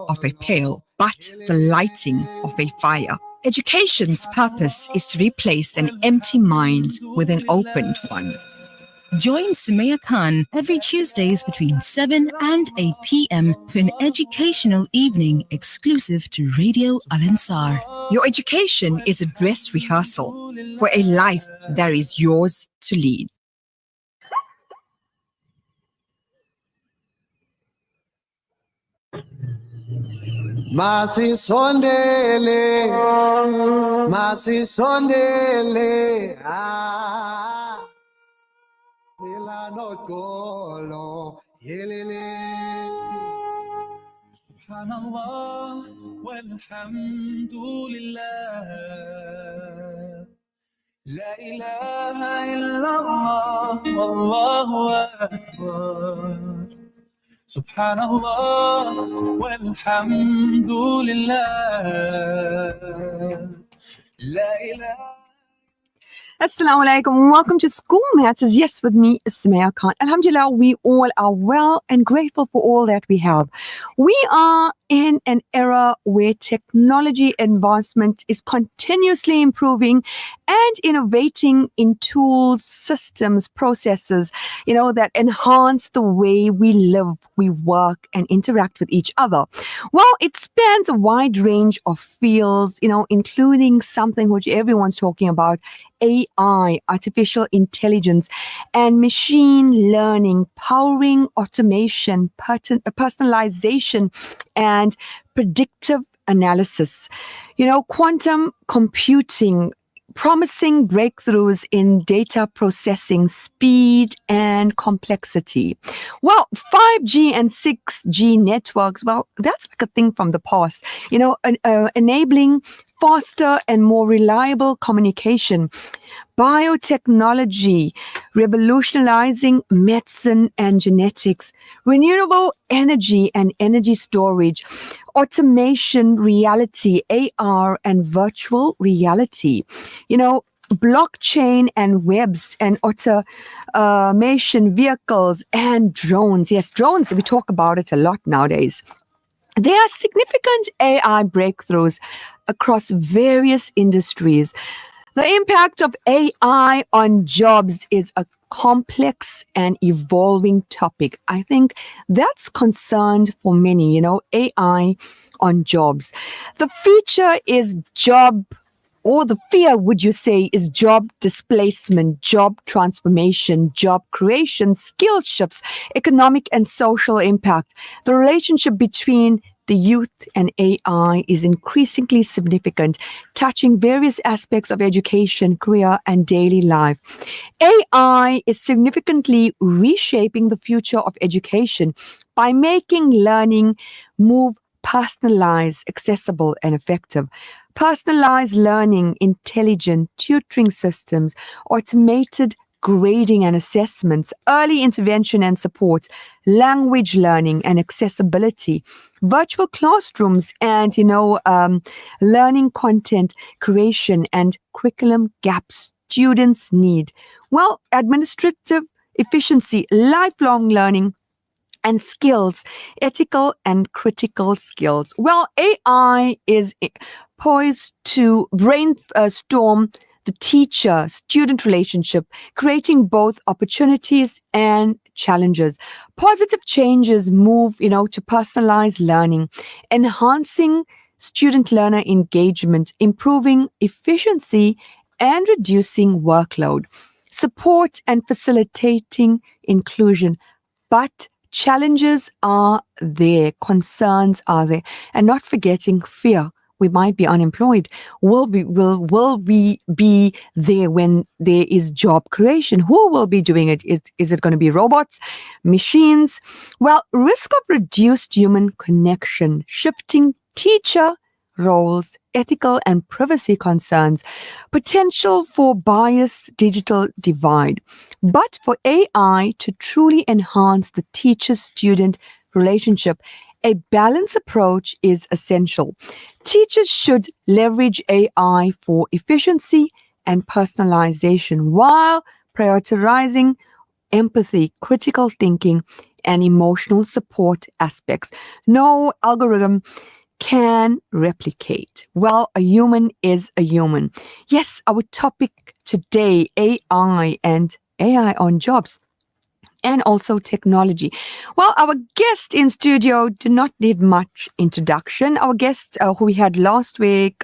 of a pail, but the lighting of a fire. Education's purpose is to replace an empty mind with an opened one. Join Sumaya Khan every Tuesdays between 7 and 8 p.m. for an educational evening exclusive to Radio Al-Ansar. Your education is a dress rehearsal for a life that is yours to lead. Masi sondele, ah, ilano kolo, yelele. Subhanallah, walhamdulillah, la ilaha illallah, wallahu akbar. Subhanallah, walhamdulillah, la ilaha. Assalamu alaikum. Welcome to School Matters. Yes, with me, Sumaya Khan. Alhamdulillah, we all are well and grateful for all that we have. We are in an era where technology advancement is continuously improving and innovating in tools, systems, processes, that enhance the way we live, we work, and interact with each other. Well, it spans a wide range of fields, including something which everyone's talking about, AI, artificial intelligence, and machine learning, powering automation, personalization, and predictive analysis. Quantum computing, promising breakthroughs in data processing, speed, and complexity. Well, 5G and 6G networks, that's like a thing from the past, enabling faster and more reliable communication. Biotechnology, revolutionizing medicine and genetics, renewable energy and energy storage, automation, reality, AR and virtual reality, blockchain and webs and automation, vehicles and drones. Yes, drones, we talk about it a lot nowadays. There are significant AI breakthroughs across various industries. The impact of AI on jobs is a complex and evolving topic. I think that's concerned for many, AI on jobs. The feature is the fear, would you say, is job displacement, job transformation, job creation, skill shifts, economic and social impact. The relationship between the youth and AI is increasingly significant, touching various aspects of education, career, and daily life. AI is significantly reshaping the future of education by making learning more personalized, accessible, and effective. Personalized learning, intelligent tutoring systems, automated grading and assessments, early intervention and support, language learning and accessibility, virtual classrooms, and learning content creation and curriculum gaps students need. Well, administrative efficiency, lifelong learning, and skills, ethical and critical skills. Well, AI is poised to brainstorm the teacher-student relationship, creating both opportunities and challenges. Positive changes move, to personalized learning, enhancing student-learner engagement, improving efficiency, and reducing workload, support and facilitating inclusion. But challenges are there, concerns are there, and not forgetting fear. We might be unemployed. Will we be there when there is job creation? Who will be doing it? Is it going to be robots, machines? Well, risk of reduced human connection, shifting teacher roles, ethical and privacy concerns, potential for bias, digital divide. But for AI to truly enhance the teacher-student relationship, a balanced approach is essential. Teachers should leverage AI for efficiency and personalization while prioritizing empathy, critical thinking, and emotional support aspects no algorithm can replicate. Well, a human is a human. Yes, our topic today, AI and AI on jobs, and also technology. Well, our guest in studio do not need much introduction. Our guest who we had last week,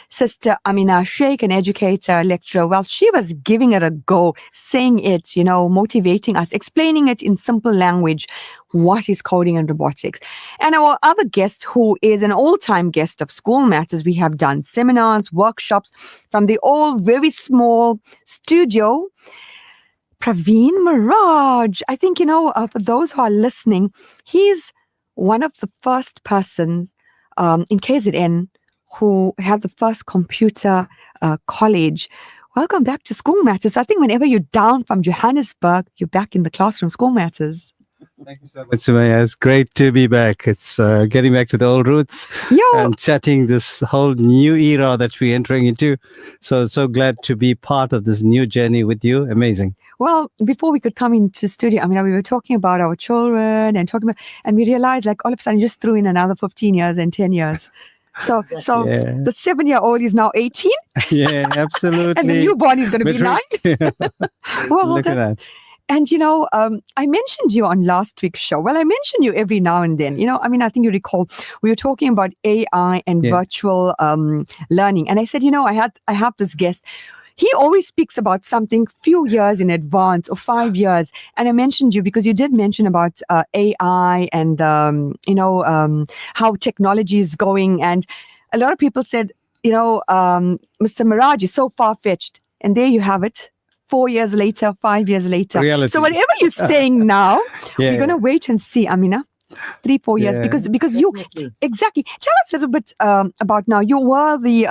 Sister Amina, Shiekh, an educator, lecturer, well, she was giving it a go, saying it, motivating us, explaining it in simple language, what is coding and robotics. And our other guest, who is an all-time guest of School Matters, we have done seminars, workshops from the old, very small studio, Pravin Maharaj. I think, for those who are listening, he's one of the first persons in KZN who had the first computer college. Welcome back to School Matters. I think whenever you're down from Johannesburg, you're back in the classroom. School Matters. Thank you so much, Sumaya. It's great to be back. It's getting back to the old roots and chatting this whole new era that we're entering into. So glad to be part of this new journey with you. Amazing. Well, before we could come into studio, I mean, we were talking about our children and we realized like all of a sudden you just threw in another 15 years and 10 years. So the 7-year-old is now 18. Yeah, absolutely. And the newborn is going to be 9. Well, look at that. And, I mentioned you on last week's show. Well, I mention you every now and then. I think you recall we were talking about AI and virtual learning. And I said, I have this guest. He always speaks about something few years in advance or 5 years. And I mentioned you because you did mention about AI and, how technology is going. And a lot of people said, Mr. Maharaj is so far-fetched. And there you have it. 4 years later, 5 years later. Reality. So whatever you're saying now, we're going to wait and see, Amina. 3-4 years because you exactly tell us a little bit about now. You were the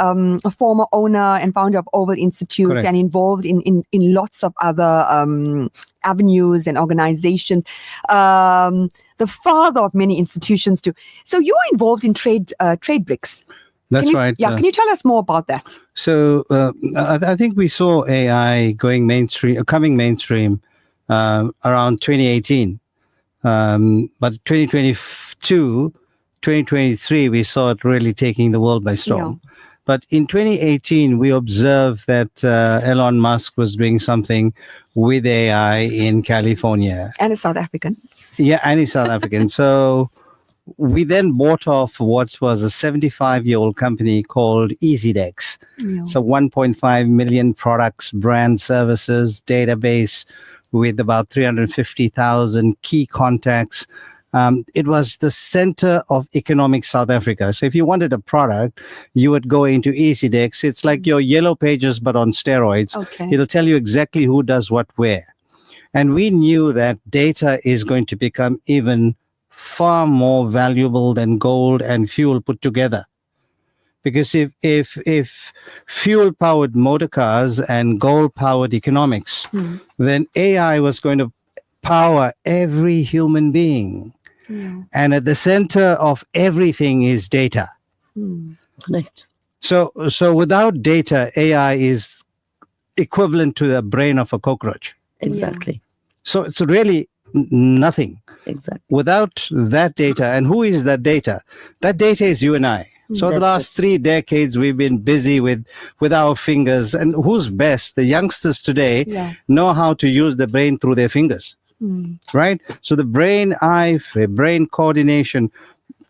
former owner and founder of Oval Institute. Correct. And involved in lots of other avenues and organizations. The father of many institutions too. So you are involved in Tradebrics. That's right. Yeah, can you tell us more about that? So I think we saw AI coming mainstream around 2018. But 2022, 2023, we saw it really taking the world by storm. Yeah. But in 2018, we observed that Elon Musk was doing something with AI in California. And a South African. Yeah, and he's South African. So we then bought off what was a 75-year-old company called EasyDex. Yeah. So 1.5 million products, brand services, database, with about 350,000 key contacts. It was the center of economic South Africa. So if you wanted a product, you would go into EasyDex. It's like your Yellow Pages, but on steroids. Okay. It'll tell you exactly who does what where. And we knew that data is going to become even far more valuable than gold and fuel put together. Because if fuel-powered motor cars and gold-powered economics, then AI was going to power every human being. Yeah. And at the center of everything is data. Correct. So without data, AI is equivalent to the brain of a cockroach. Exactly. Yeah. So it's really nothing. Exactly. Without that data, and who is that data? That data is you and I. So the last 3 decades, we've been busy with our fingers. And who's best? The youngsters today know how to use the brain through their fingers, right? So the brain coordination,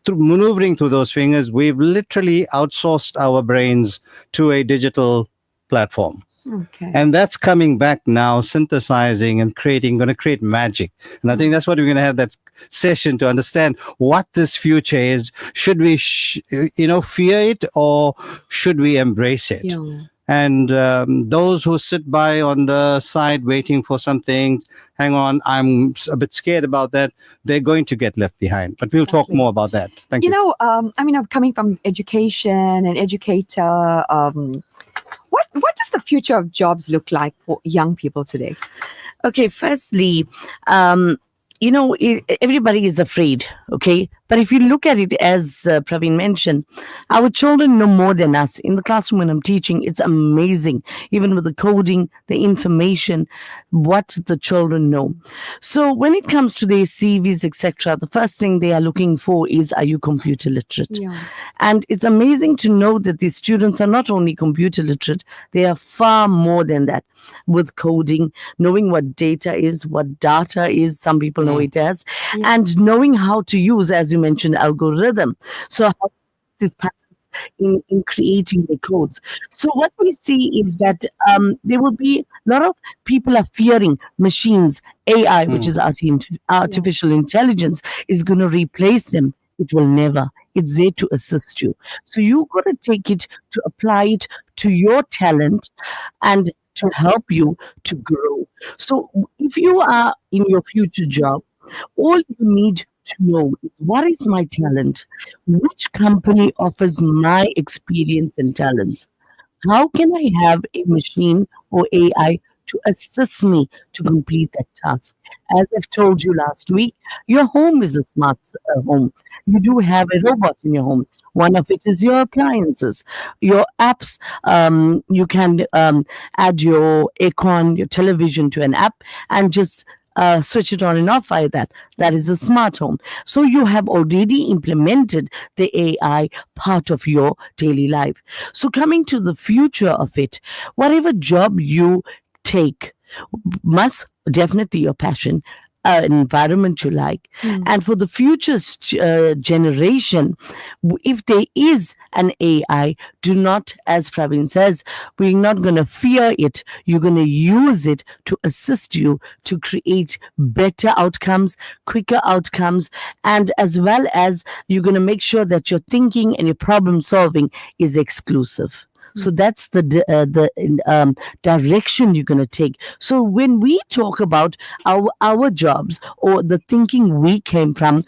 through maneuvering through those fingers, we've literally outsourced our brains to a digital platform. Okay. And that's coming back now, synthesizing and going to create magic. And I think that's what we're going to have that session to understand what this future is. Should we, fear it, or should we embrace it? Yeah. And those who sit by on the side waiting for something, hang on, I'm a bit scared about that, they're going to get left behind. But we'll talk more about that. Thank you. I'm coming from education and educator. What does the future of jobs look like for young people today? Okay, firstly, everybody is afraid, okay? But if you look at it, as Pravin mentioned, our children know more than us. In the classroom when I'm teaching, it's amazing, even with the coding, the information, what the children know. So when it comes to their CVs, etc., the first thing they are looking for is, are you computer literate? Yeah. And it's amazing to know that these students are not only computer literate, they are far more than that with coding, knowing what data is, what data is, some people know it as, and knowing how to use, as you mentioned, algorithm. So how these patterns in creating the codes. So what we see is that there will be a lot of people are fearing machines, AI, which is artificial intelligence, is going to replace them. It will never. It's there to assist you. So you got to take it to apply it to your talent and to help you to grow. So if you are in your future job, all you need to know is, what is my talent? Which company offers my experience and talents? How can I have a machine or AI to assist me to complete that task? As I've told you last week, your home is a smart home. You do have a robot in your home. One of it is your appliances, your apps. You can add your aircon, your television to an app and just switch it on and off via that. That is a smart home. So you have already implemented the AI part of your daily life. So coming to the future of it, whatever job you take must definitely your passion, environment you like. And for the future generation, if there is an AI, do not, as Pravin says, we're not going to fear it. You're going to use it to assist you to create better outcomes, quicker outcomes, and as well as you're going to make sure that your thinking and your problem solving is exclusive. So that's the direction you're going to take. So when we talk about our jobs or the thinking we came from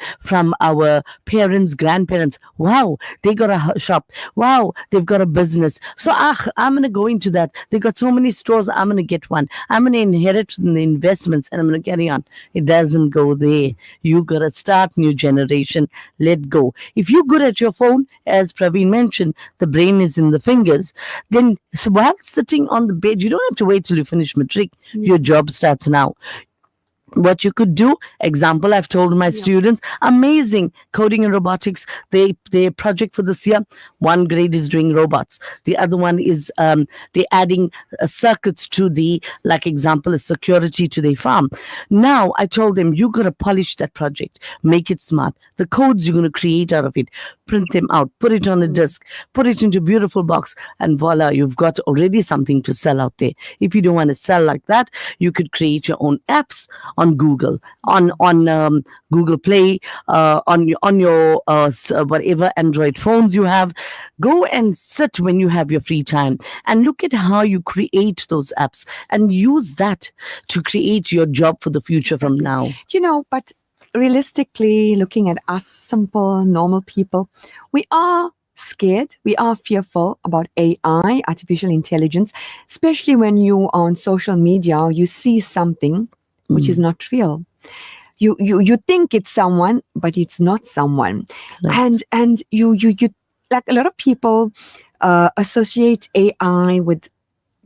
our parents, grandparents, wow, they got a shop. Wow, they've got a business. So I'm going to go into that. They got so many stores. I'm going to get one. I'm going to inherit the investments and I'm going to carry on. It doesn't go there. You got to start new generation. Let go. If you're good at your phone, as Pravin mentioned, the brain is in the fingers. Then so while sitting on the bed, you don't have to wait till you finish matric. Your job starts now. What you could do, example, I've told my students, amazing coding and robotics. Their project for this year, one grade is doing robots. The other one is they're adding circuits to the, like example, a security to their farm. Now I told them, you got to polish that project, make it smart. The codes you're going to create out of it, print them out, put it on a disk, put it into a beautiful box, and voila, you've got already something to sell out there. If you don't want to sell like that, you could create your own apps on Google, on Google Play, on your whatever Android phones you have. Go and sit when you have your free time and look at how you create those apps and use that to create your job for the future from now. But realistically, looking at us simple, normal people, we are scared, we are fearful about AI, artificial intelligence, especially when you are on social media, you see something which is not real. You think it's someone, but it's not someone. Right. And you like a lot of people associate AI with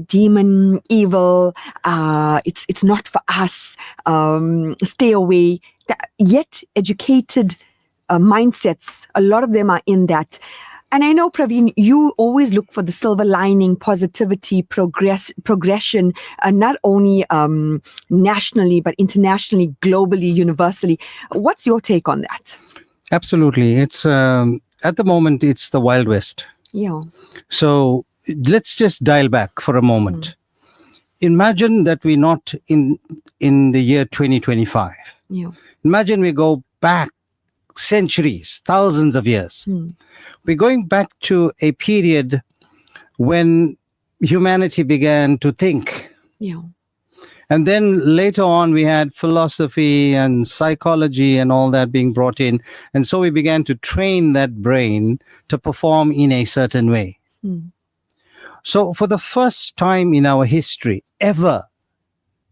demon, evil, it's not for us, stay away. Yet educated mindsets, a lot of them are in that. And I know, Pravin, you always look for the silver lining, positivity, progression, not only nationally, but internationally, globally, universally. What's your take on that? Absolutely. It's at the moment, it's the Wild West. Yeah. So let's just dial back for a moment. Imagine that we're not in the year 2025. Yeah. Imagine we go back centuries, thousands of years. We're going back to a period when humanity began to think. Yeah. And then later on, we had philosophy and psychology and all that being brought in. And so we began to train that brain to perform in a certain way. So for the first time in our history, ever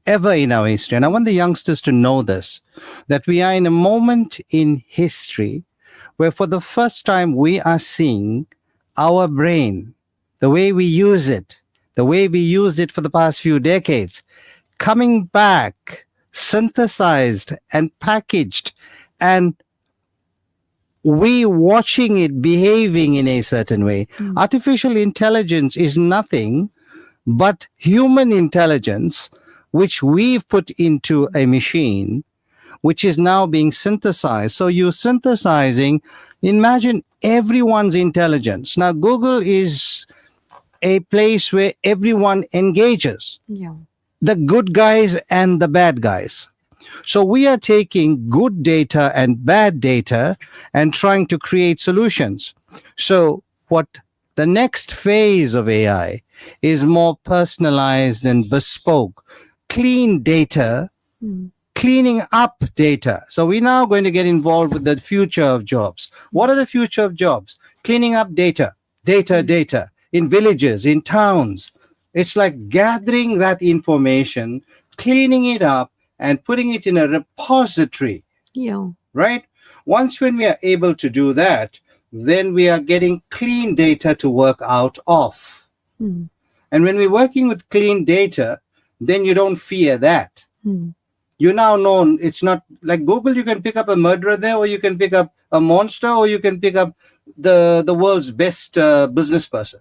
in our history, and I want the youngsters to know this, that we are in a moment in history where for the first time we are seeing our brain, the way we use it, the way we used it for the past few decades, coming back, synthesized and packaged, and we watching it behaving in a certain way. Artificial intelligence is nothing but human intelligence, which we've put into a machine, which is now being synthesized. So you're synthesizing, imagine everyone's intelligence. Now, Google is a place where everyone engages, Yeah. the good guys and the bad guys. So we are taking good data and bad data and trying to create solutions. So what the next phase of AI is more personalized and bespoke, clean data, cleaning up data. So we're now going to get involved with the future of jobs. What are the future of jobs? Cleaning up data in villages, in towns. It's like gathering that information, cleaning it up, and putting it in a repository, Yeah. right? Once when we are able to do that, then we are getting clean data to work out of. And when we're working with clean data, then you don't fear that. You now know it's not like Google, you can pick up a murderer there, or you can pick up a monster, or you can pick up the world's best business person.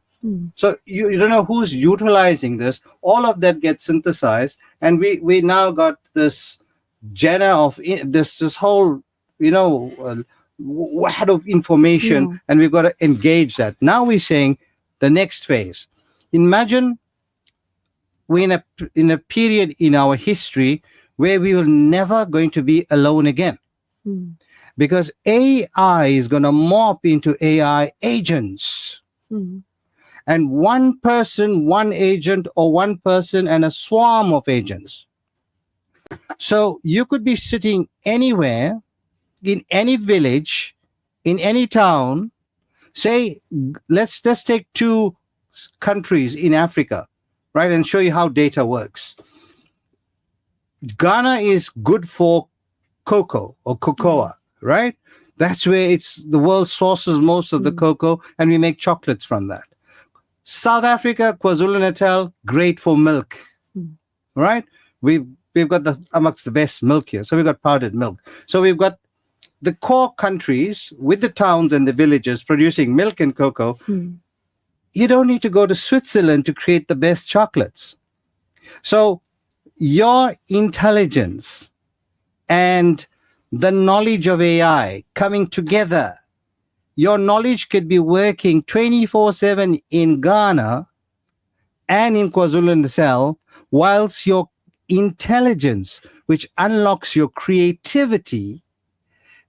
So you don't know who's utilizing this. All of that gets synthesized, and we now got this of this whole wad of information, and we've got to engage that. Now we're saying the next phase. Imagine we're in a period in our history where we will never going to be alone again, because AI is going to morph into AI agents. And one person, one agent, or one person and a swarm of agents. So you could be sitting anywhere, in any village, in any town. Say, let's take two countries in Africa, right, and show you how data works. Ghana is good for cocoa or cocoa, right? That's where the world sources most of the cocoa, and we make chocolates from that. South Africa, KwaZulu-Natal, great for milk, right? We've got amongst the best milk here. So we've got powdered milk. So we've got the core countries with the towns and the villages producing milk and cocoa. You don't need to go to Switzerland to create the best chocolates. So your intelligence and the knowledge of AI coming together, your knowledge could be working 24/7 in Ghana and in KwaZulu-Natal, whilst your intelligence, which unlocks your creativity,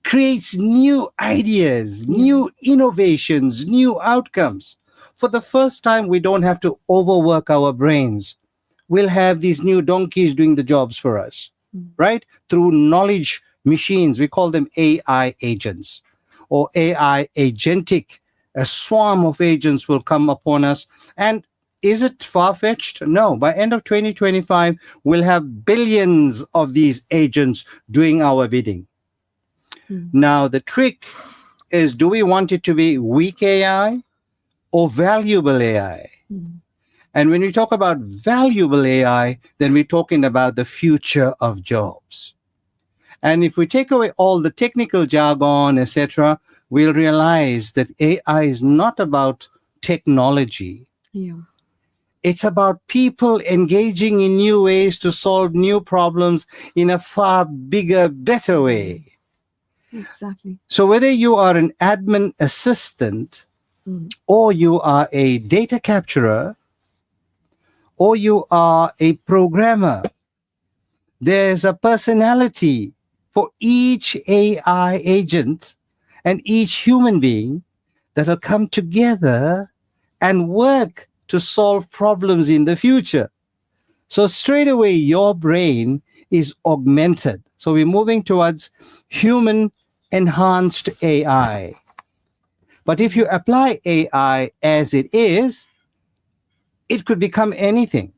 creates new ideas, new innovations, new outcomes. For the first time, we don't have to overwork our brains. We'll have these new donkeys doing the jobs for us, right? Through knowledge machines. We call them AI agents or AI agentic. A swarm of agents will come upon us. And is it far-fetched? No. By end of 2025, we'll have billions of these agents doing our bidding. Now, the trick is, do we want it to be weak AI or valuable AI? And when we talk about valuable AI, then we're talking about the future of jobs. And if we take away all the technical jargon, etc., we'll realize that AI is not about technology. It's about people engaging in new ways to solve new problems in a far bigger, better way. Exactly. So whether you are an admin assistant, or you are a data capturer, or you are a programmer, there's a personality for each AI agent and each human being that will come together and work to solve problems in the future. So straight away, your brain is augmented. So we're moving towards human enhanced AI. But if you apply AI as it is, it could become anything,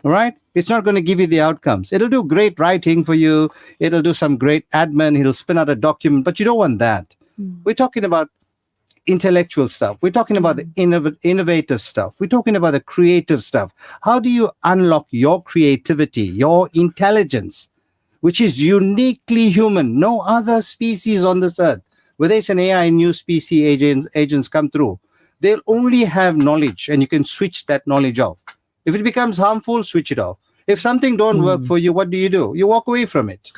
right? It's not going to give you the outcomes. It'll do great writing for you. It'll do some great admin. It'll spin out a document, but you don't want that. We're talking about intellectual stuff. We're talking about the innovative stuff. We're talking about the creative stuff. How do you unlock your creativity, your intelligence, which is uniquely human? No other species on this earth, whether it's an AI, new species agents come through, they'll only have knowledge, and you can switch that knowledge off. If it becomes harmful, switch it off. If something don't work for you, what do? You walk away from it.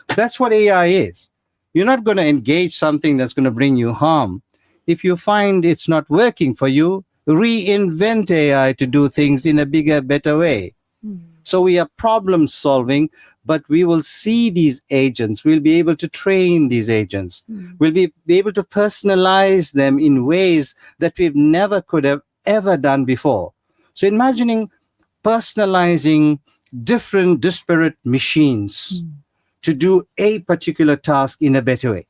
That's what AI is. You're not going to engage something that's going to bring you harm. If you find it's not working for you, reinvent AI to do things in a bigger, better way. So we are problem solving, but we will see these agents. We'll be able to train these agents. We'll be able to personalize them in ways that we've never could have ever done before. So imagining personalizing different disparate machines to do a particular task in a better way.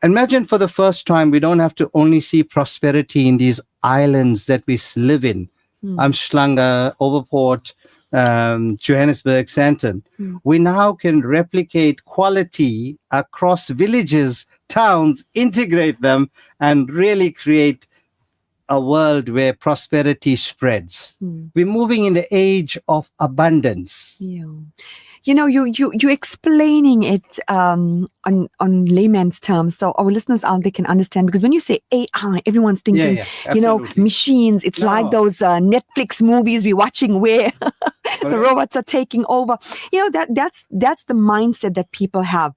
Imagine for the first time, we don't have to only see prosperity in these islands that we live in. Amsterdam, Overport, Johannesburg, Sandton. We now can replicate quality across villages, towns, integrate them, and really create a world where prosperity spreads. We're moving in the age of abundance. You know, you explaining it on layman's terms, so our listeners out there can understand. Because when you say AI, everyone's thinking, you know, machines. It's like those Netflix movies we're watching where the robots are taking over. You know, that's the mindset that people have.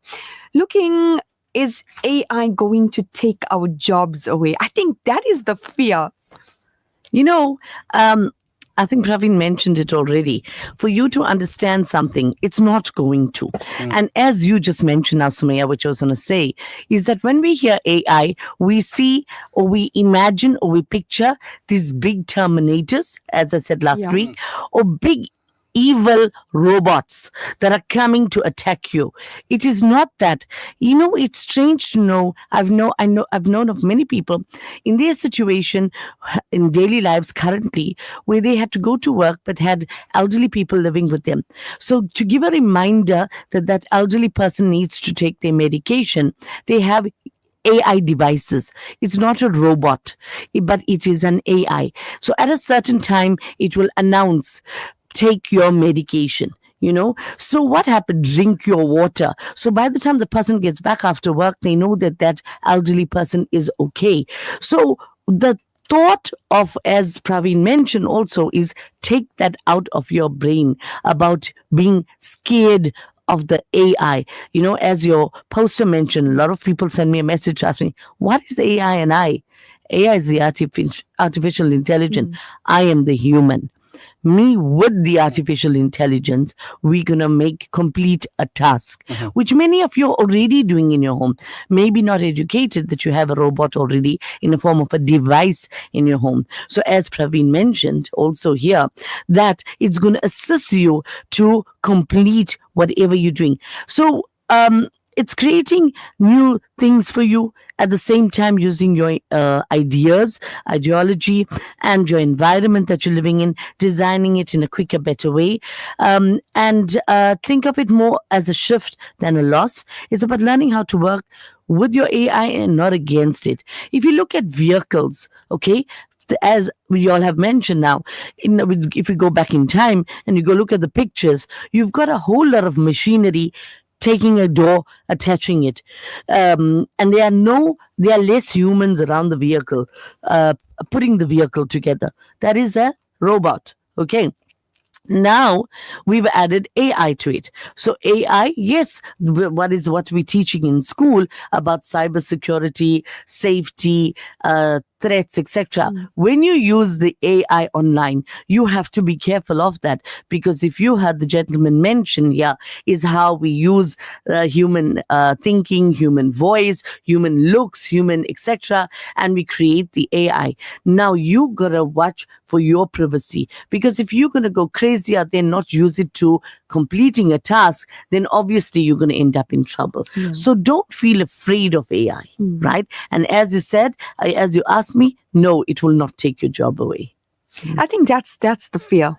Looking, is AI going to take our jobs away? I think that is the fear. You know, I think Pravin mentioned it already. For you to understand something, it's not going to. And as you just mentioned now, Sumaya, which I was going to say, is that when we hear AI, we see or we imagine or we picture these big Terminators, as I said last week, or big evil robots that are coming to attack you. It is not that. You know, it's strange to know. I've known of many people in their situation in daily lives currently where they had to go to work but had elderly people living with them. So to give a reminder that that elderly person needs to take their medication, they have AI devices. It's not a robot, but it is an AI. So at a certain time, it will announce, take your medication, you know. So what happened? Drink your water. So by the time the person gets back after work, they know that that elderly person is okay. So the thought of, as Pravin mentioned also, is take that out of your brain about being scared of the AI. You know, as your poster mentioned, a lot of people send me a message asking, what is AI and I? AI is the artificial intelligence. I am the human. Me with the artificial intelligence, we're going to complete a task, which many of you are already doing in your home. Maybe not educated that you have a robot already in the form of a device in your home. So as Pravin mentioned also here, that it's going to assist you to complete whatever you're doing. So it's creating new things for you, at the same time using your ideas, ideology, and your environment that you're living in, designing it in a quicker, better way. And think of it more as a shift than a loss. It's about learning how to work with your AI and not against it. If you look at vehicles, okay, as we all have mentioned now, if you go back in time and you go look at the pictures, you've got a whole lot of machinery taking a door, attaching it. And there are less humans around the vehicle, putting the vehicle together. That is a robot. Okay. Now we've added AI to it. So AI, yes, what we're teaching in school about cybersecurity, safety, threats, etc. When you use the AI online, you have to be careful of that, because if you had the gentleman mention here is how we use human thinking, human voice, human looks, human etc. and we create the AI. Now you gotta watch for your privacy, because if you're gonna go crazy out there, not use it to completing a task, then obviously you're gonna end up in trouble. So don't feel afraid of AI, right? And as you said, as you asked me, no, it will not take your job away. I think that's the fear.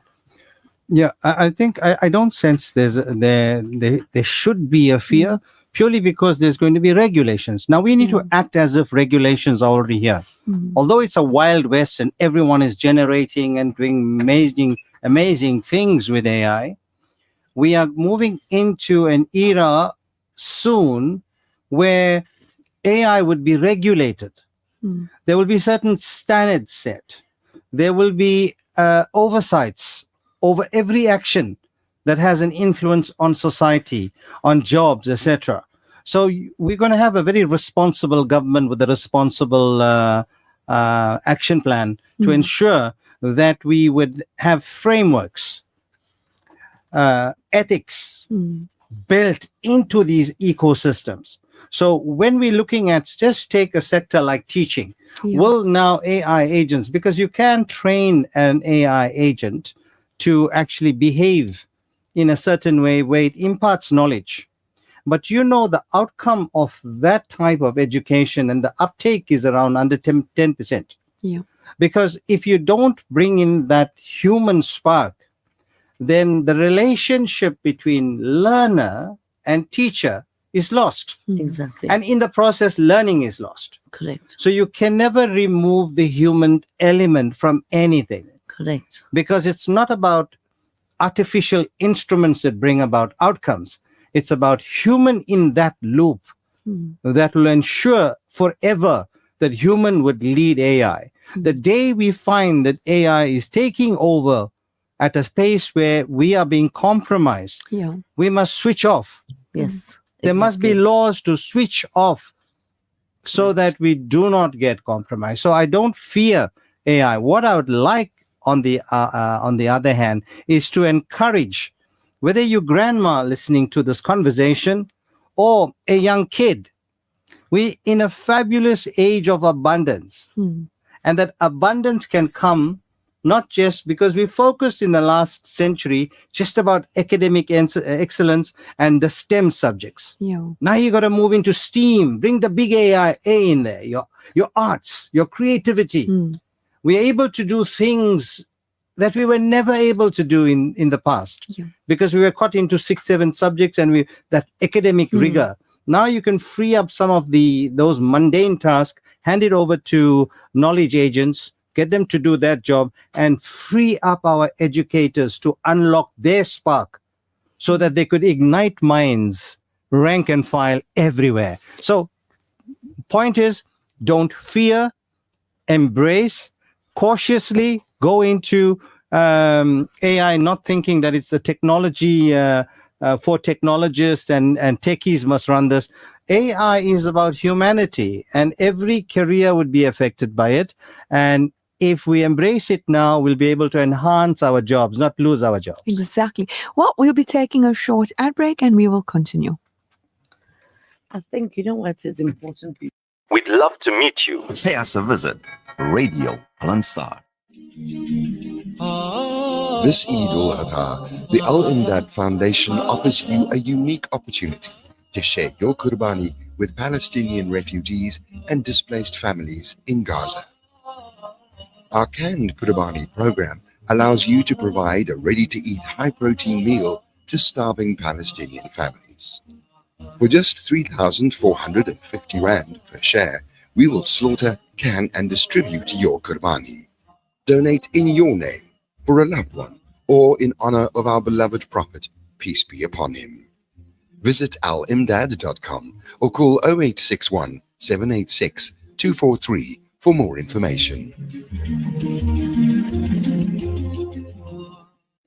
Yeah, I think I don't sense there should be a fear, purely because there's going to be regulations. Now we need to act as if regulations are already here. Although it's a wild west and everyone is generating and doing amazing things with AI, we are moving into an era soon where AI would be regulated. There will be certain standards set. There will be oversights over every action that has an influence on society, on jobs, etc. So we're going to have a very responsible government with a responsible action plan to ensure that we would have frameworks, ethics built into these ecosystems. So when we're looking at, just take a sector like teaching, will now AI agents, because you can train an AI agent to actually behave in a certain way where it imparts knowledge. But the outcome of that type of education and the uptake is around under 10%. Because if you don't bring in that human spark, then the relationship between learner and teacher is lost. Exactly. And in the process, learning is lost. Correct. So you can never remove the human element from anything. Correct. Because it's not about artificial instruments that bring about outcomes. It's about human in that loop that will ensure forever that human would lead AI. The day we find that AI is taking over at a pace where we are being compromised, we must switch off. Yes. There must be laws to switch off so that we do not get compromised. So I don't fear AI. What I would like on the other hand is to encourage, whether you grandma listening to this conversation or a young kid, we in a fabulous age of abundance, and that abundance can come not just because we focused in the last century just about academic excellence and the STEM subjects. Now you got to move into STEAM, bring the big AI in there, your arts, your creativity. We are able to do things that we were never able to do in the past because we were caught into 6-7 subjects and that academic rigor. Now you can free up some of those mundane tasks, hand it over to knowledge agents, get them to do that job, and free up our educators to unlock their spark so that they could ignite minds, rank and file everywhere. So point is, don't fear, embrace, cautiously go into AI, not thinking that it's a technology for technologists and techies must run this. AI is about humanity, and every career would be affected by it. And if we embrace it now, we'll be able to enhance our jobs, not lose our jobs. Exactly. Well, we'll be taking a short ad break and we will continue. I think, what is important. We'd love to meet you. Pay us a visit. Radio Al-Ansar. This Eid al-Adha, the Al-Imdad Foundation offers you a unique opportunity to share your Qurbani with Palestinian refugees and displaced families in Gaza. Our canned Qurbani program allows you to provide a ready-to-eat high-protein meal to starving Palestinian families. For just 3,450 Rand per share, we will slaughter, can and distribute your Qurbani. Donate in your name, for a loved one, or in honor of our beloved Prophet, peace be upon him. Visit alimdad.com or call 0861 786 243 for more information.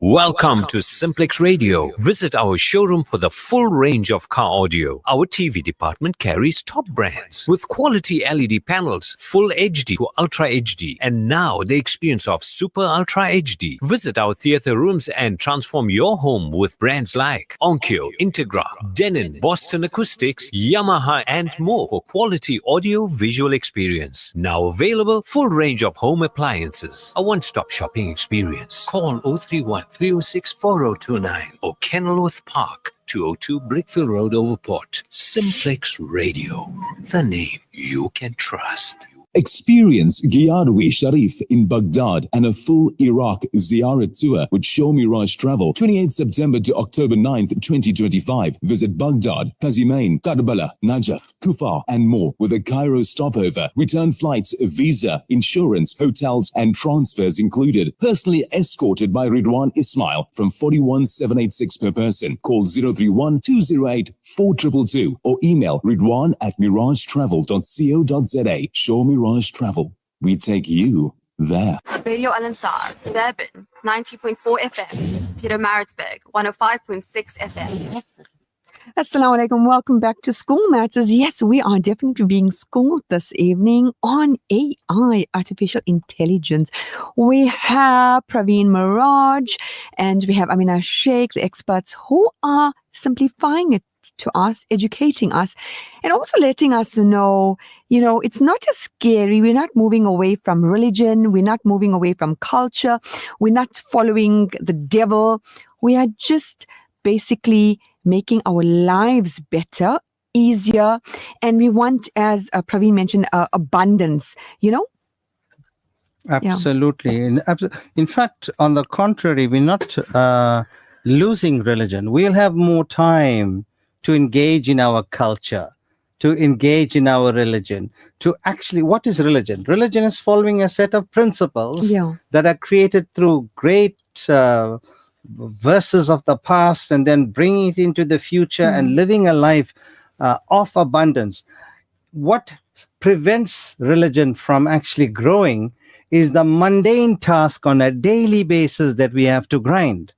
Welcome to Simplex Radio. Visit our showroom for the full range of car audio. Our TV department carries top brands with quality LED panels, full HD to Ultra HD, and now the experience of Super Ultra HD. Visit our theater rooms and transform your home with brands like Onkyo, Integra, Denon, Boston Acoustics, Yamaha, and more for quality audio visual experience. Now available, full range of home appliances. A one-stop shopping experience. Call 031 306 4029 or Kenilworth Park, 202 Brickfield Road, Overport. Simplex Radio, the name you can trust. Experience Ghiyarwi Sharif in Baghdad and a full Iraq Ziyarat tour with Show Mirage Travel, 28th September to October 9th, 2025. Visit Baghdad, Tazimain, Karbala, Najaf, Kufa, and more with a Cairo stopover. Return flights, visa, insurance, hotels, and transfers included. Personally escorted by Ridwan Ismail from 41,786 per person. Call 031 208 4222 or email ridwan@miragetravel.co.za. Show Mirage Travel. We take you there. Radio Al Ansar, Durban, 90.4 FM. Peter Maritzburg, 105.6 FM. Assalamu alaikum. Welcome back to School Matters. Yes, we are definitely being schooled this evening on AI, artificial intelligence. We have Pravin, Maharaj, and we have Amina, Shiekh, the experts who are simplifying it to us, educating us, and also letting us know, it's not just scary. We're not moving away from religion. We're not moving away from culture. We're not following the devil. We are just basically making our lives better, easier, and we want, as Pravin mentioned, abundance, Absolutely. In fact, on the contrary, we're not losing religion. We'll have more time to engage in our culture, to engage in our religion, to actually, what is religion? Religion is following a set of principles that are created through great verses of the past and then bringing it into the future and living a life of abundance. What prevents religion from actually growing is the mundane task on a daily basis that we have to grind.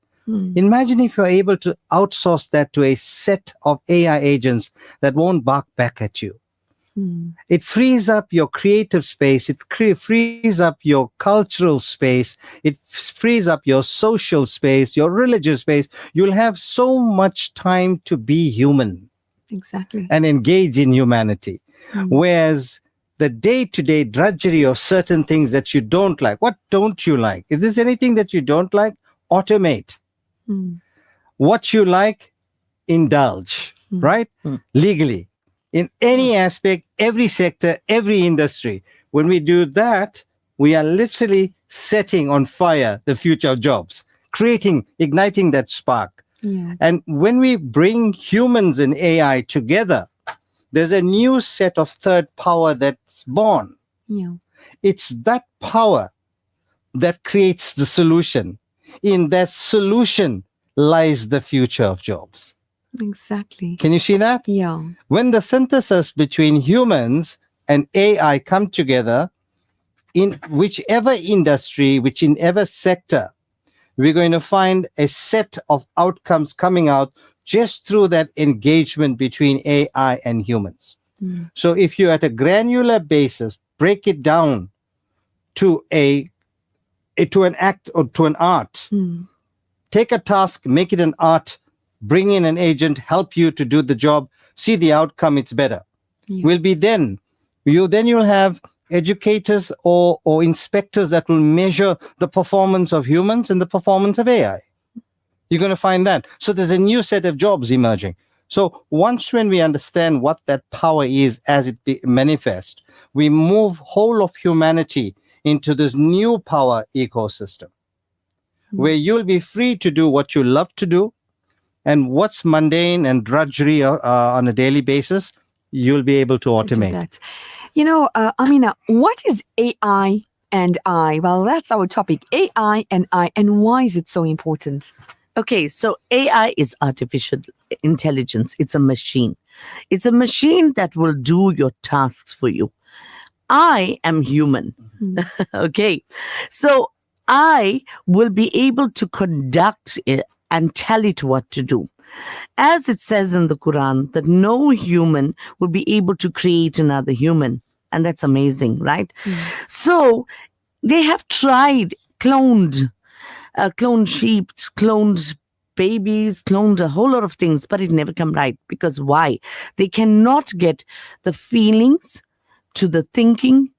Imagine if you're able to outsource that to a set of AI agents that won't bark back at you. It frees up your creative space. It frees up your cultural space. It frees up your social space, your religious space. You'll have so much time to be human. Exactly. And engage in humanity. Whereas the day-to-day drudgery of certain things that you don't like, what don't you like? If there's anything that you don't like, automate. What you like, indulge, right? Legally. In any aspect, every sector, every industry. When we do that, we are literally setting on fire the future of jobs, igniting that spark. And when we bring humans and AI together, there's a new set of third power that's born. It's that power that creates the solution. In that solution lies the future of jobs. Exactly. Can you see that? Yeah. When the synthesis between humans and AI come together, in whichever industry, whichever sector, we're going to find a set of outcomes coming out just through that engagement between AI and humans. So if you at a granular basis break it down to an act or to an art, take a task, make it an art, bring in an agent, help you to do the job, see the outcome, it's better. You'll have educators or inspectors that will measure the performance of humans and the performance of AI. You're going to find that. So there's a new set of jobs emerging. So once when we understand what that power is as it manifests, we move whole of humanity into this new power ecosystem where you'll be free to do what you love to do, and what's mundane and drudgery on a daily basis, you'll be able to automate. Amina, what is AI and I? Well, that's our topic, AI and I, and why is it so important? Okay, so AI is artificial intelligence. It's a machine. It's a machine that will do your tasks for you. I am human. Okay, so I will be able to conduct it and tell it what to do. As it says in the Quran, that no human will be able to create another human. And that's amazing, right? So they have tried, cloned sheep, cloned babies, cloned a whole lot of things, but it never come right. Because why? They cannot get the feelings to the thinking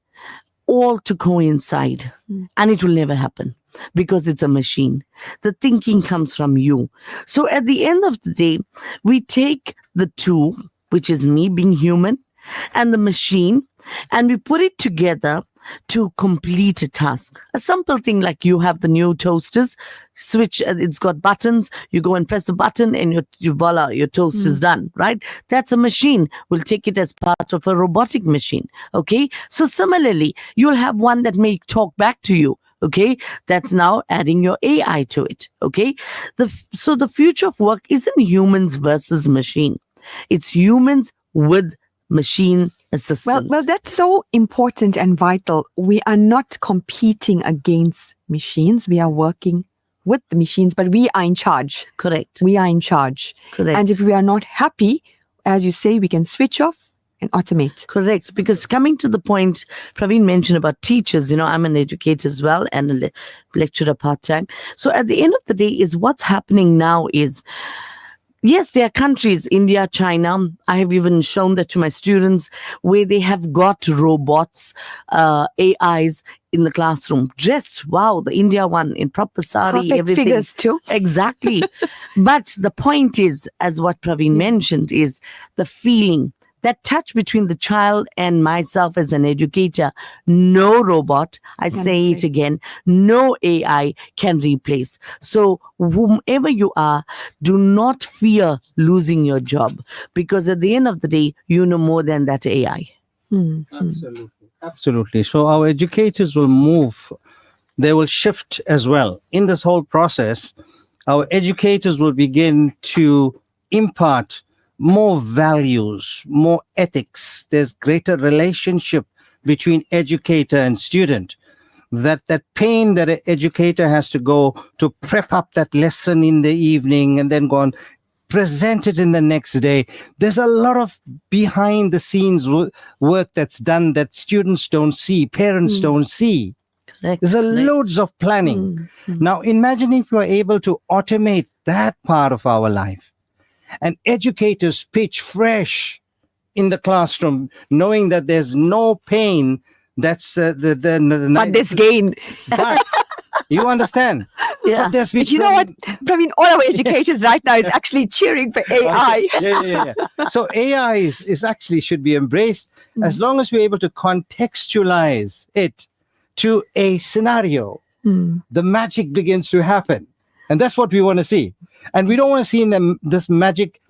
all to coincide. And it will never happen because it's a machine. The thinking comes from you. So at the end of the day, we take the two, which is me being human, and the machine, and we put it together to complete a task. A simple thing like you have the new toasters, switch, it's got buttons, you go and press a button and voila, your toast is done, right? That's a machine. We'll take it as part of a robotic machine, okay? So similarly, you'll have one that may talk back to you, okay? That's now adding your AI to it, okay? So the future of work isn't humans versus machine. It's humans with machine assistance. Well, that's so important and vital. We are not competing against machines. We are working with the machines, but we are in charge. Correct. We are in charge. Correct. And if we are not happy, as you say, we can switch off and automate. Correct. Because coming to the point Pravin mentioned about teachers, I'm an educator as well and a lecturer part-time. So at the end of the day is what's happening now is, yes, there are countries, India, China. I have even shown that to my students where they have got robots, AIs in the classroom. Dressed, wow, the India one in proper sari, Perfect everything. figures too. Exactly. But the point is, as what Pravin mentioned, is the feeling. That touch between the child and myself as an educator, no robot, I say it again, no AI can replace. So whomever you are, do not fear losing your job because at the end of the day, you know more than that AI. Absolutely. So our educators will move, they will shift as well. In this whole process, our educators will begin to impart more values, more ethics. There's greater relationship between educator and student. That pain that an educator has to go to prep up that lesson in the evening and then go and present it in the next day. There's a lot of behind the scenes work that's done that students don't see, parents don't see. Correct. There's loads of planning. Now imagine if we are able to automate that part of our life. And educators pitch fresh in the classroom, knowing that there's no pain. That's But there's gain. But you understand? Yeah. But there's But you know what, Pravin, all our educators right now is actually cheering for AI. Yeah. So AI is actually should be embraced as long as we're able to contextualize it to a scenario. The magic begins to happen. And that's what we want to see. And we don't want to see in them this magic.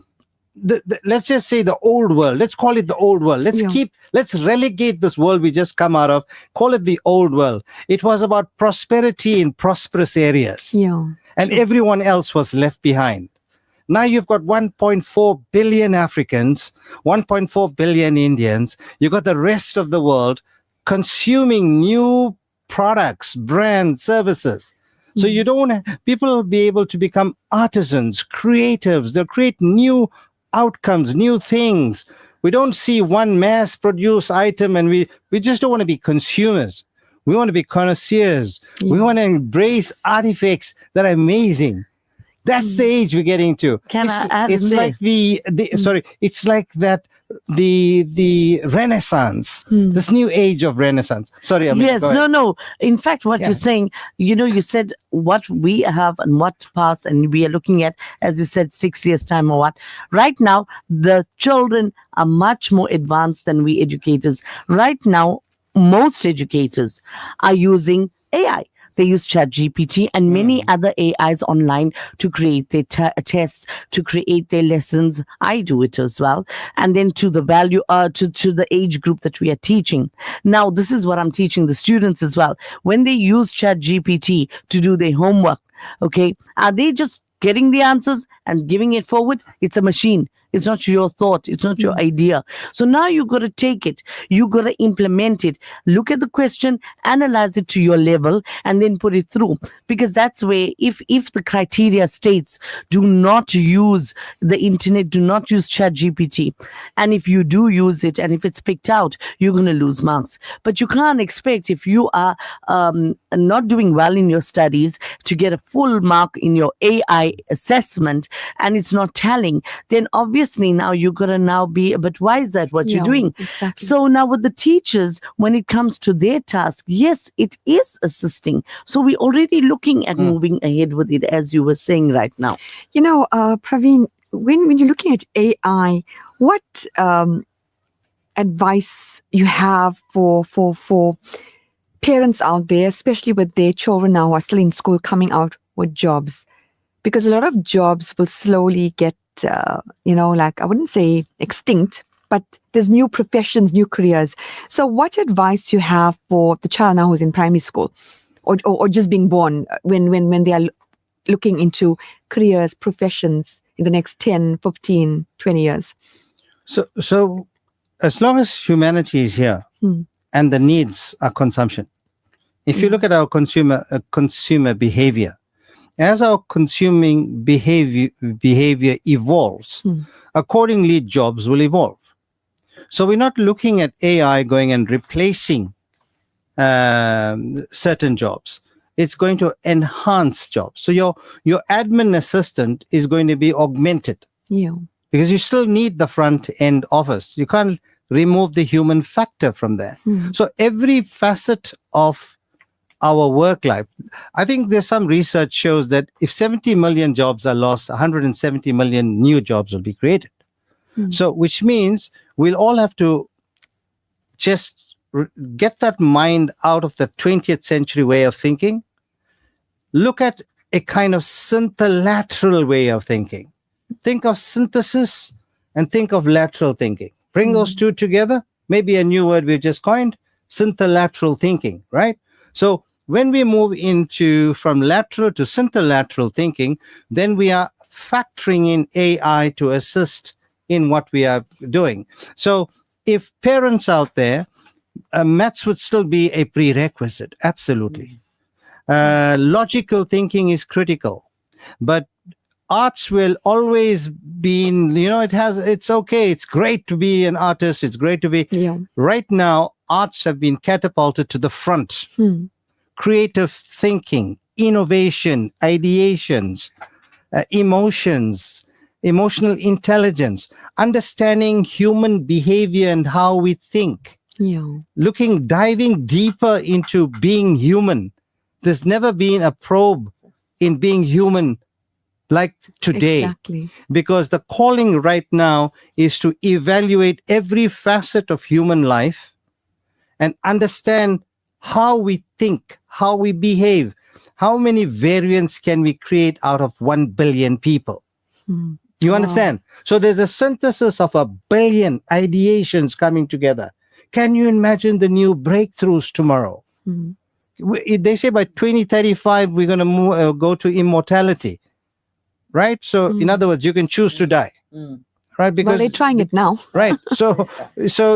Let's just say the old world. Let's call it the old world. Let's relegate this world we just come out of. Call it the old world. It was about prosperity in prosperous areas. Yeah. And everyone else was left behind. Now you've got 1.4 billion Africans, 1.4 billion Indians. You've got the rest of the world consuming new products, brands, services. So people will be able to become artisans, creatives. They'll create new outcomes, new things. We don't see one mass-produced item and we just don't want to be consumers. We want to be connoisseurs. We want to embrace artifacts that are amazing. That's the age we're getting to. It's like it's like the Renaissance, this new age of Renaissance. Sorry, Amina, yes, no. In fact, what you're saying, you said what we have and what passed, and we are looking at, as you said, 6 years time or what. Right now, the children are much more advanced than we educators. Right now, most educators are using AI. They use ChatGPT and many other AIs online to create their tests, to create their lessons. I do it as well. And then to the value, to the age group that we are teaching. Now, this is what I'm teaching the students as well. When they use ChatGPT to do their homework, okay, are they just getting the answers and giving it forward? It's a machine. It's not your thought. It's not your idea. So now you got to take it. You got to implement it. Look at the question, analyze it to your level, and then put it through. Because that's where, if the criteria states, do not use the internet, do not use ChatGPT. And if you do use it, and if it's picked out, you're going to lose marks. But you can't expect, if you are not doing well in your studies, to get a full mark in your AI assessment, and it's not telling, then obviously now you're going to now be a bit wiser at what you're doing. Exactly. So now with the teachers, when it comes to their task, yes, it is assisting. So we're already looking at moving ahead with it, as you were saying right now. Pravin, when you're looking at AI, what advice you have for parents out there, especially with their children now who are still in school, coming out with jobs? Because a lot of jobs will slowly get, like, I wouldn't say extinct, but there's new professions, new careers. So what advice you have for the child now who's in primary school or just being born when they are looking into careers, professions in the next 10, 15, 20 years? So as long as humanity is here and the needs are consumption, if you look at our consumer behavior, as our consuming behavior evolves, accordingly jobs will evolve. So we're not looking at AI going and replacing certain jobs. It's going to enhance jobs. So your admin assistant is going to be augmented. Yeah. Because you still need the front end office. You can't remove the human factor from there. So every facet of our work life, I think there's some research shows that if 70 million jobs are lost, 170 million new jobs will be created. So which means we'll all have to just get that mind out of the 20th century way of thinking, look at a kind of synthelateral way of thinking. Think of synthesis and think of lateral thinking. Bring those two together, maybe a new word we've just coined, synthelateral thinking, right? So when we move into from lateral to synthelateral thinking, then we are factoring in AI to assist in what we are doing. So if parents out there, maths would still be a prerequisite, absolutely. Logical thinking is critical, but arts will always be, it's okay. It's great to be an artist. It's great to be. Right now, arts have been catapulted to the front. Creative thinking, innovation, ideations, emotions, emotional intelligence, understanding human behavior and how we think. Diving deeper into being human. There's never been a probe in being human like today. Exactly. Because the calling right now is to evaluate every facet of human life and understand how we think, how we behave, how many variants can we create out of 1 billion people. You understand? So there's a synthesis of 1 billion ideations coming together. Can you imagine the new breakthroughs tomorrow? They say by 2035, we're going to go to immortality, right? So in other words, you can choose to die, right? Because they're trying it now. Right. So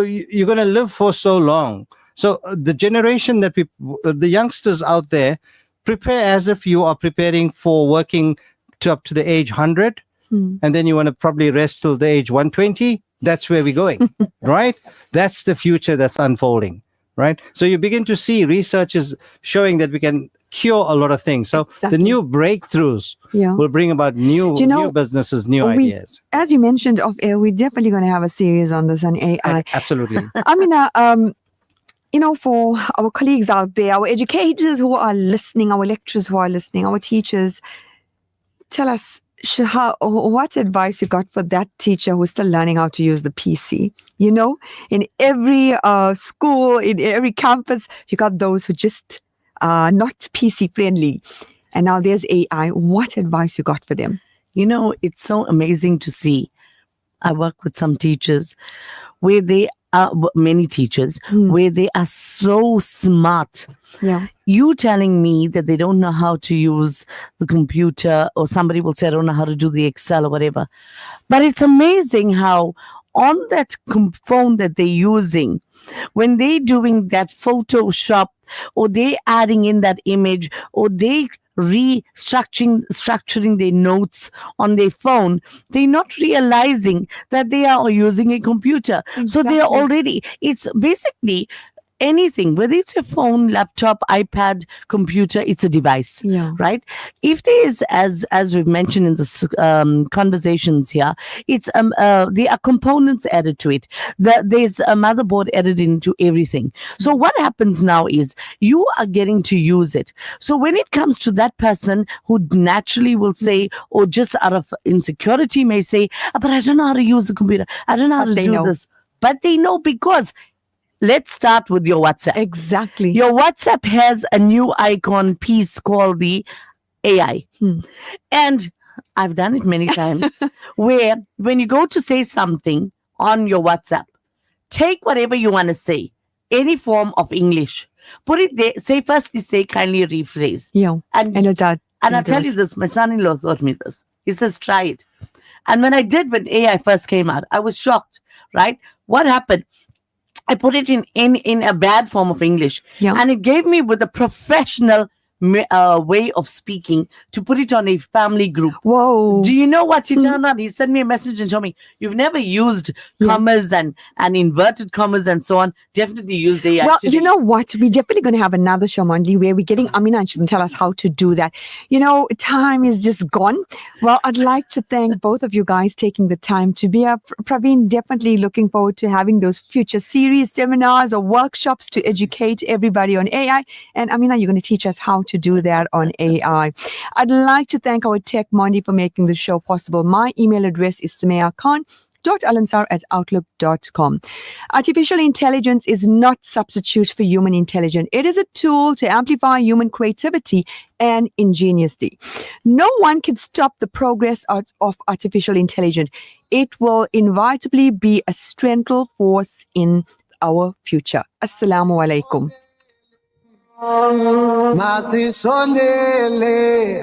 you're going to live for so long. So the generation that the youngsters out there, prepare as if you are preparing for working up to the age 100. And then you want to probably rest till the age 120. That's where we're going, right? That's the future that's unfolding, right? So you begin to see research is showing that we can cure a lot of things. So the new breakthroughs will bring about new businesses, new ideas. As you mentioned off air, we're definitely going to have a series on this on AI. Absolutely. Amina, for our colleagues out there, our educators who are listening, our lecturers who are listening, our teachers, tell us, what advice you got for that teacher who's still learning how to use the PC? In every school, in every campus, you got those who just are not PC friendly. And now there's AI. What advice you got for them? It's so amazing to see. I work with some teachers where they are, many teachers, where they are so smart. You telling me that they don't know how to use the computer, or somebody will say, I don't know how to do the Excel or whatever. But it's amazing how on that phone that they're using, when they're doing that Photoshop, or they adding in that image, or they structuring their notes on their phone, they're not realizing that they are using a computer. So they are already, it's basically anything, whether it's your phone, laptop, iPad, computer, it's a device, right? If there is, as we've mentioned in the conversations here, it's there are components added to it. There's a motherboard added into everything. So what happens now is you are getting to use it. So when it comes to that person who naturally will say, or just out of insecurity may say, but I don't know how to use the computer. I don't know how to do this. But they know because let's start with your WhatsApp. Exactly. Your WhatsApp has a new icon piece called the AI. And I've done it many times where when you go to say something on your WhatsApp, take whatever you want to say, any form of English, put it there, say kindly rephrase. Yeah. And I'll tell you this, my son-in-law taught me this. He says, try it. And when I did, when AI first came out, I was shocked, right? What happened? I put it in a bad form of English. Yeah. And it gave me with a professional way of speaking to put it on a family group. Whoa. Do you know what he turned on? He sent me a message and told me, you've never used commas and inverted commas and so on. Definitely use AI. Well, you know what? We're definitely going to have another show, Mandy, where we're getting Amina and she's going to tell us how to do that. You know, time is just gone. Well, I'd like to thank both of you guys taking the time to be here. Pravin, definitely looking forward to having those future series, seminars or workshops to educate everybody on AI. And Amina, you're going to teach us how to do that on AI. I'd like to thank our tech Mondi for making the show possible. My email address is sumayakhan.alansar@outlook.com. Artificial intelligence is not substitute for human intelligence. It is a tool to amplify human creativity and ingenuity. No one can stop the progress of artificial intelligence. It will inevitably be a central force in our future. Assalamu alaikum. Masti solele